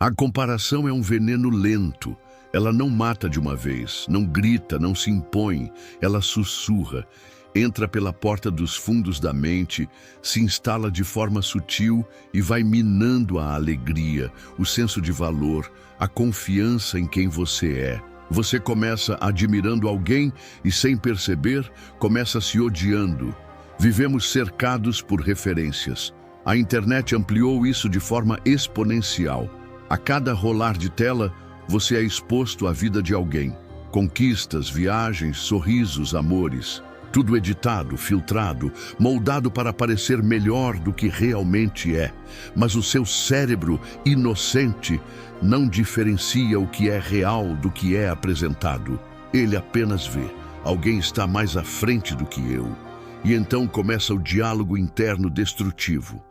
A comparação é um veneno lento. Ela não mata de uma vez, não grita, não se impõe, ela sussurra, entra pela porta dos fundos da mente, se instala de forma sutil e vai minando a alegria, o senso de valor, a confiança em quem você é. Você começa admirando alguém e, sem perceber, começa se odiando. Vivemos cercados por referências. A internet ampliou isso de forma exponencial. A cada rolar de tela, você é exposto à vida de alguém. Conquistas, viagens, sorrisos, amores. Tudo editado, filtrado, moldado para parecer melhor do que realmente é. Mas o seu cérebro inocente não diferencia o que é real do que é apresentado. Ele apenas vê. Alguém está mais à frente do que eu. E então começa o diálogo interno destrutivo.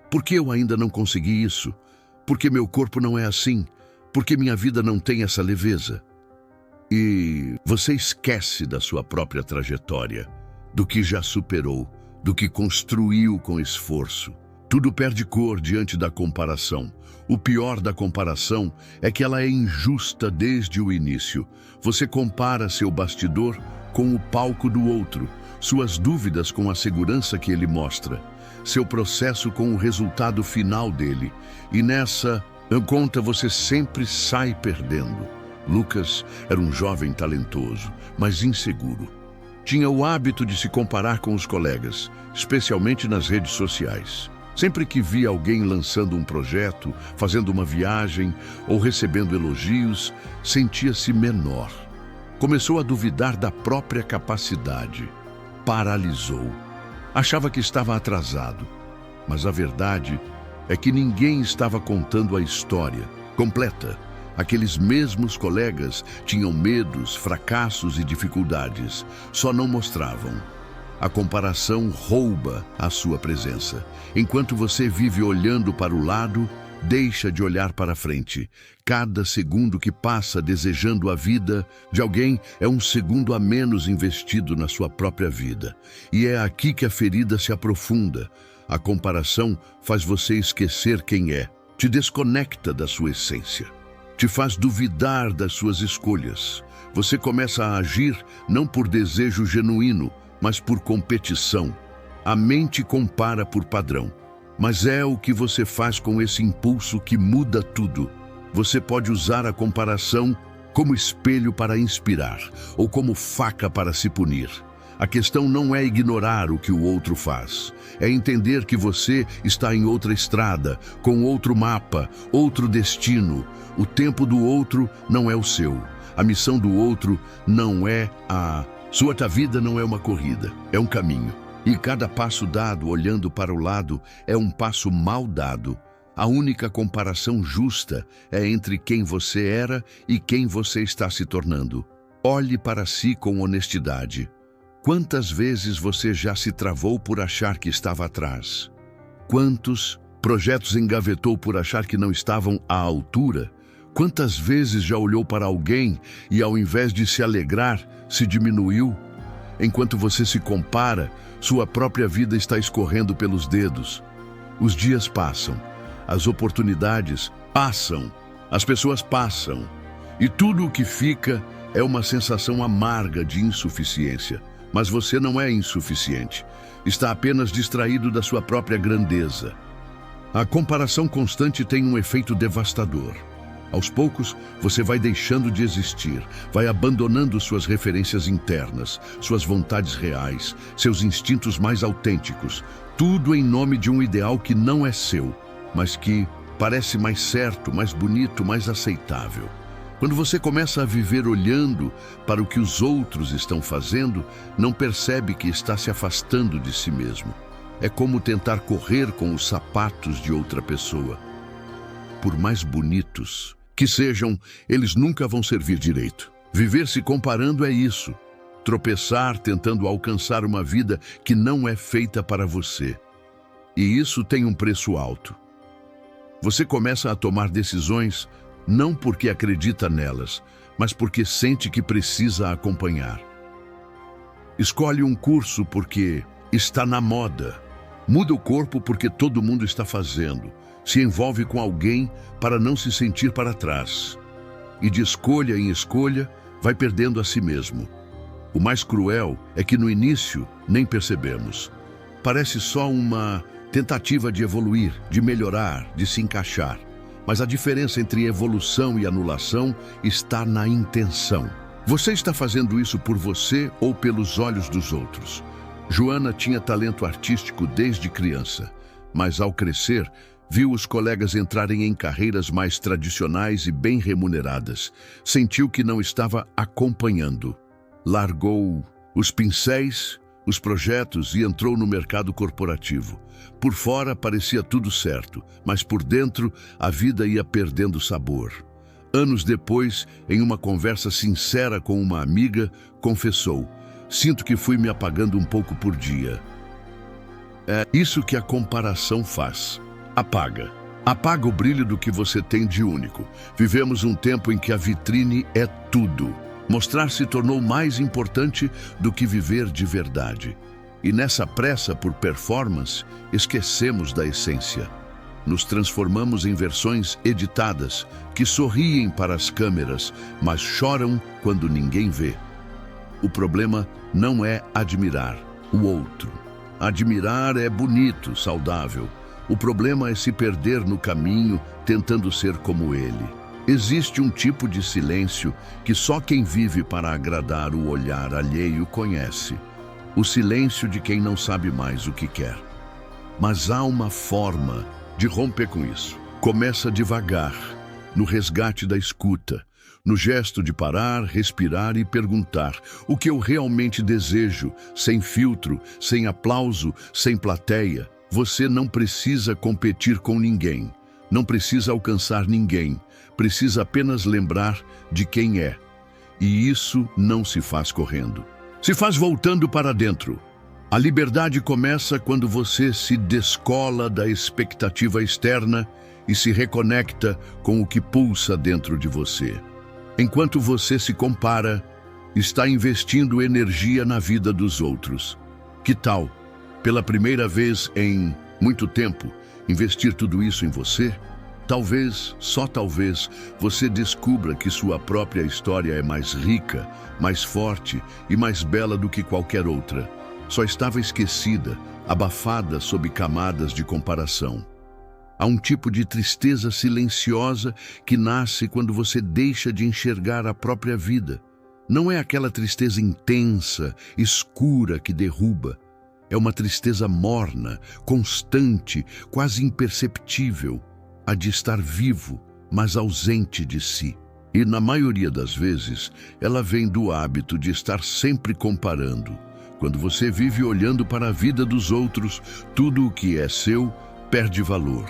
Por que eu ainda não consegui isso? Por que meu corpo não é assim? Por que minha vida não tem essa leveza? E você esquece da sua própria trajetória, do que já superou, do que construiu com esforço. Tudo perde cor diante da comparação. O pior da comparação é que ela é injusta desde o início. Você compara seu bastidor com o palco do outro, suas dúvidas com a segurança que ele mostra, seu processo com o resultado final dele. E nessa conta você sempre sai perdendo. Lucas era um jovem talentoso, mas inseguro. Tinha o hábito de se comparar com os colegas, especialmente nas redes sociais. Sempre que via alguém lançando um projeto, fazendo uma viagem ou recebendo elogios, sentia-se menor. Começou a duvidar da própria capacidade. Paralisou. Achava que estava atrasado. Mas a verdade é que ninguém estava contando a história completa. Aqueles mesmos colegas tinham medos, fracassos e dificuldades, só não mostravam. A comparação rouba a sua presença. Enquanto você vive olhando para o lado, deixa de olhar para frente. Cada segundo que passa desejando a vida de alguém é um segundo a menos investido na sua própria vida. E é aqui que a ferida se aprofunda. A comparação faz você esquecer quem é, te desconecta da sua essência, te faz duvidar das suas escolhas. Você começa a agir não por desejo genuíno, mas por competição. A mente compara por padrão. Mas é o que você faz com esse impulso que muda tudo. Você pode usar a comparação como espelho para inspirar, ou como faca para se punir. A questão não é ignorar o que o outro faz. É entender que você está em outra estrada, com outro mapa, outro destino. O tempo do outro não é o seu. A missão do outro não é a... Sua vida não é uma corrida, é um caminho. E cada passo dado olhando para o lado é um passo mal dado. A única comparação justa é entre quem você era e quem você está se tornando. Olhe para si com honestidade. Quantas vezes você já se travou por achar que estava atrás? Quantos projetos engavetou por achar que não estavam à altura? Quantas vezes já olhou para alguém e, ao invés de se alegrar, se diminuiu? Enquanto você se compara, sua própria vida está escorrendo pelos dedos. Os dias passam, as oportunidades passam, as pessoas passam, e tudo o que fica é uma sensação amarga de insuficiência. Mas você não é insuficiente, está apenas distraído da sua própria grandeza. A comparação constante tem um efeito devastador. Aos poucos, você vai deixando de existir, vai abandonando suas referências internas, suas vontades reais, seus instintos mais autênticos, tudo em nome de um ideal que não é seu, mas que parece mais certo, mais bonito, mais aceitável. Quando você começa a viver olhando para o que os outros estão fazendo, não percebe que está se afastando de si mesmo. É como tentar correr com os sapatos de outra pessoa. Por mais bonitos que sejam, eles nunca vão servir direito. Viver se comparando é isso. Tropeçar tentando alcançar uma vida que não é feita para você. E isso tem um preço alto. Você começa a tomar decisões não porque acredita nelas, mas porque sente que precisa acompanhar. Escolhe um curso porque está na moda. Muda o corpo porque todo mundo está fazendo. se envolve com alguém para não se sentir para trás. E de escolha em escolha, vai perdendo a si mesmo. O mais cruel é que no início nem percebemos. Parece só uma tentativa de evoluir, de melhorar, de se encaixar. Mas a diferença entre evolução e anulação está na intenção. Você está fazendo isso por você ou pelos olhos dos outros? Joana tinha talento artístico desde criança, mas ao crescer, viu os colegas entrarem em carreiras mais tradicionais e bem remuneradas. Sentiu que não estava acompanhando. Largou os pincéis, os projetos e entrou no mercado corporativo. Por fora parecia tudo certo, mas por dentro a vida ia perdendo sabor. Anos depois, em uma conversa sincera com uma amiga, confessou: "Sinto que fui me apagando um pouco por dia." É isso que a comparação faz. Apaga. Apaga o brilho do que você tem de único. Vivemos um tempo em que a vitrine é tudo. Mostrar se tornou mais importante do que viver de verdade. E nessa pressa por performance, esquecemos da essência. Nos transformamos em versões editadas, que sorriem para as câmeras, mas choram quando ninguém vê. O problema não é admirar o outro. Admirar é bonito, saudável. O problema é se perder no caminho, tentando ser como ele. Existe um tipo de silêncio que só quem vive para agradar o olhar alheio conhece. O silêncio de quem não sabe mais o que quer. Mas há uma forma de romper com isso. Começa devagar, no resgate da escuta, no gesto de parar, respirar e perguntar o que eu realmente desejo, sem filtro, sem aplauso, sem plateia. Você não precisa competir com ninguém, não precisa alcançar ninguém, precisa apenas lembrar de quem é. E isso não se faz correndo. Se faz voltando para dentro. A liberdade começa quando você se descola da expectativa externa e se reconecta com o que pulsa dentro de você. Enquanto você se compara, está investindo energia na vida dos outros. Que tal, pela primeira vez em muito tempo, investir tudo isso em você? Talvez, só talvez, você descubra que sua própria história é mais rica, mais forte e mais bela do que qualquer outra. Só estava esquecida, abafada sob camadas de comparação. Há um tipo de tristeza silenciosa que nasce quando você deixa de enxergar a própria vida. Não é aquela tristeza intensa, escura que derruba. É uma tristeza morna, constante, quase imperceptível, a de estar vivo, mas ausente de si. E na maioria das vezes, ela vem do hábito de estar sempre comparando. Quando você vive olhando para a vida dos outros, tudo o que é seu perde valor.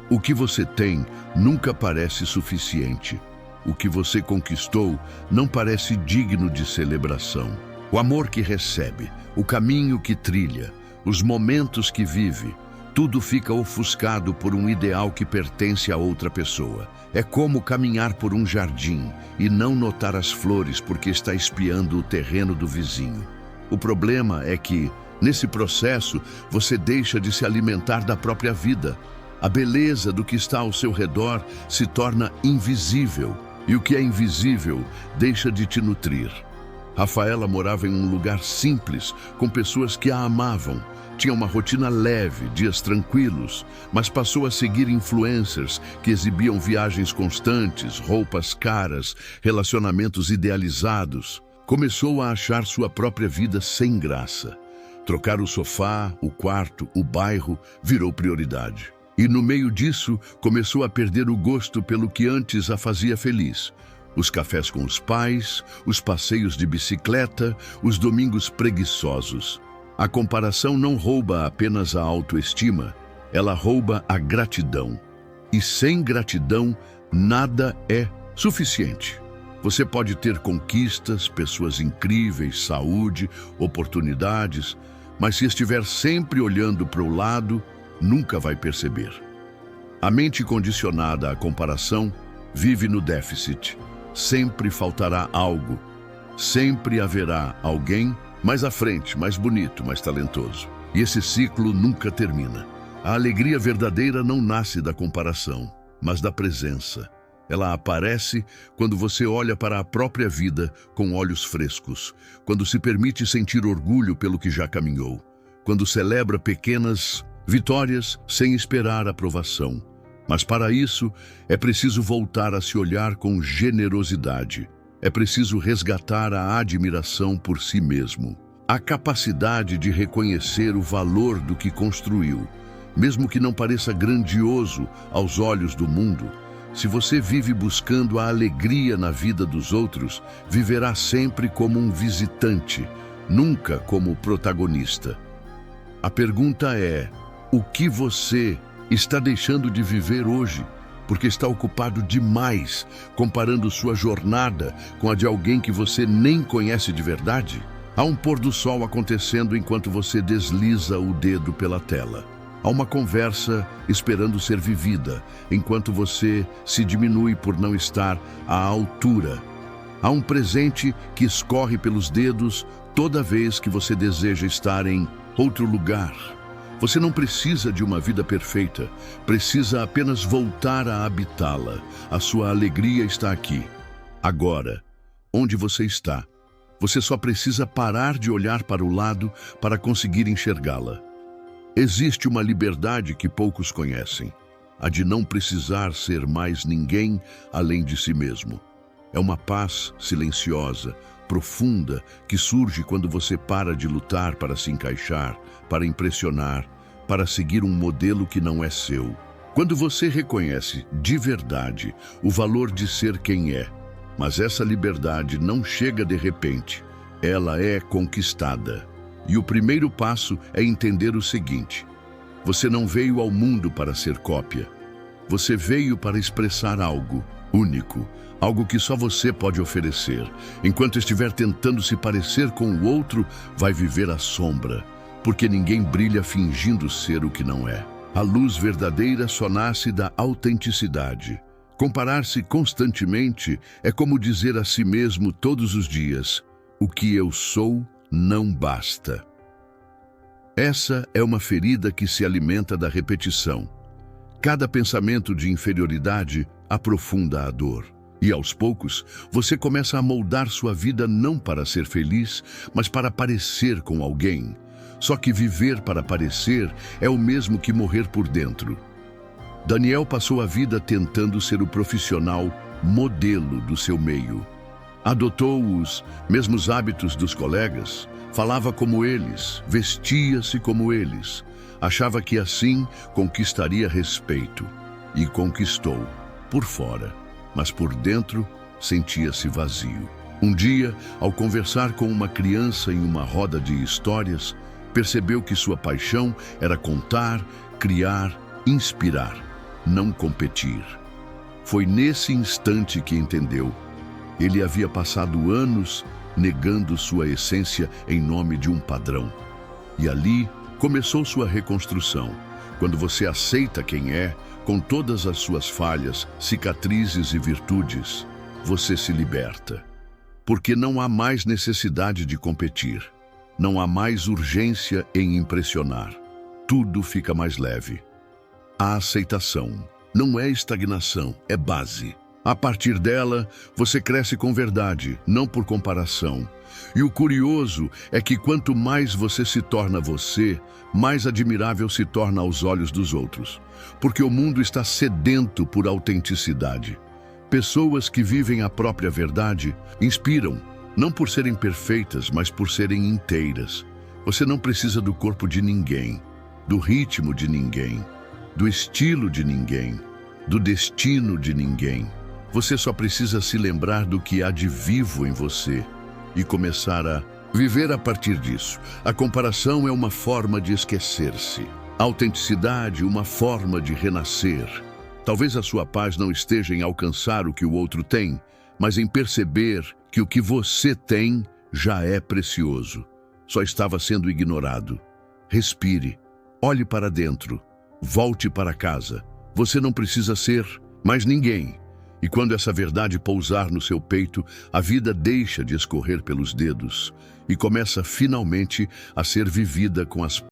O que você tem nunca parece suficiente. O que você conquistou não parece digno de celebração. O amor que recebe, o caminho que trilha, os momentos que vive, tudo fica ofuscado por um ideal que pertence a outra pessoa. É como caminhar por um jardim e não notar as flores porque está espiando o terreno do vizinho. O problema é que, nesse processo, você deixa de se alimentar da própria vida. A beleza do que está ao seu redor se torna invisível, e o que é invisível deixa de te nutrir. Rafaela morava em um lugar simples, com pessoas que a amavam. Tinha uma rotina leve, dias tranquilos, mas passou a seguir influencers que exibiam viagens constantes, roupas caras, relacionamentos idealizados. Começou a achar sua própria vida sem graça. Trocar o sofá, o quarto, o bairro virou prioridade. E no meio disso, começou a perder o gosto pelo que antes a fazia feliz. Os cafés com os pais, os passeios de bicicleta, os domingos preguiçosos. A comparação não rouba apenas a autoestima, ela rouba a gratidão. E sem gratidão, nada é suficiente. Você pode ter conquistas, pessoas incríveis, saúde, oportunidades, mas se estiver sempre olhando para o lado, nunca vai perceber. A mente condicionada à comparação vive no déficit. Sempre faltará algo. Sempre haverá alguém mais à frente, mais bonito, mais talentoso. E esse ciclo nunca termina. A alegria verdadeira não nasce da comparação, mas da presença. Ela aparece quando você olha para a própria vida com olhos frescos, quando se permite sentir orgulho pelo que já caminhou, quando celebra pequenas vitórias sem esperar aprovação. Mas para isso, é preciso voltar a se olhar com generosidade. É preciso resgatar a admiração por si mesmo, a capacidade de reconhecer o valor do que construiu, mesmo que não pareça grandioso aos olhos do mundo. Se você vive buscando a alegria na vida dos outros, viverá sempre como um visitante, nunca como protagonista. A pergunta é: o que você está deixando de viver hoje, porque está ocupado demais, comparando sua jornada com a de alguém que você nem conhece de verdade? Há um pôr do sol acontecendo enquanto você desliza o dedo pela tela. Há uma conversa esperando ser vivida, enquanto você se diminui por não estar à altura. Há um presente que escorre pelos dedos toda vez que você deseja estar em outro lugar. Você não precisa de uma vida perfeita, precisa apenas voltar a habitá-la. A sua alegria está aqui, agora, onde você está. Você só precisa parar de olhar para o lado para conseguir enxergá-la. Existe uma liberdade que poucos conhecem, a de não precisar ser mais ninguém além de si mesmo. É uma paz silenciosa, profunda, que surge quando você para de lutar para se encaixar, para impressionar, para seguir um modelo que não é seu. Quando você reconhece de verdade o valor de ser quem é, mas essa liberdade não chega de repente, ela é conquistada. E o primeiro passo é entender o seguinte: você não veio ao mundo para ser cópia. Você veio para expressar algo único, algo que só você pode oferecer. Enquanto estiver tentando se parecer com o outro, vai viver à sombra, porque ninguém brilha fingindo ser o que não é. A luz verdadeira só nasce da autenticidade. Comparar-se constantemente é como dizer a si mesmo todos os dias: o que eu sou não basta. Essa é uma ferida que se alimenta da repetição. Cada pensamento de inferioridade aprofunda a dor. E aos poucos, você começa a moldar sua vida não para ser feliz, mas para parecer com alguém. Só que viver para parecer é o mesmo que morrer por dentro. Daniel passou a vida tentando ser o profissional modelo do seu meio. Adotou os mesmos hábitos dos colegas, falava como eles, vestia-se como eles. Achava que assim conquistaria respeito. E conquistou, por fora, mas por dentro sentia-se vazio. Um dia, ao conversar com uma criança em uma roda de histórias, percebeu que sua paixão era contar, criar, inspirar, não competir. Foi nesse instante que entendeu. Ele havia passado anos negando sua essência em nome de um padrão. E ali começou sua reconstrução. Quando você aceita quem é, com todas as suas falhas, cicatrizes e virtudes, você se liberta. Porque não há mais necessidade de competir. Não há mais urgência em impressionar. Tudo fica mais leve. A aceitação não é estagnação, é base. A partir dela, você cresce com verdade, não por comparação. E o curioso é que quanto mais você se torna você, mais admirável se torna aos olhos dos outros. Porque o mundo está sedento por autenticidade. Pessoas que vivem a própria verdade inspiram, não por serem perfeitas, mas por serem inteiras. Você não precisa do corpo de ninguém, do ritmo de ninguém, do estilo de ninguém, do destino de ninguém. Você só precisa se lembrar do que há de vivo em você e começar a viver a partir disso. A comparação é uma forma de esquecer-se. A autenticidade, uma forma de renascer. Talvez a sua paz não esteja em alcançar o que o outro tem, mas em perceber que o que você tem já é precioso. Só estava sendo ignorado. Respire, olhe para dentro, volte para casa. Você não precisa ser mais ninguém. E quando essa verdade pousar no seu peito, a vida deixa de escorrer pelos dedos e começa finalmente a ser vivida com as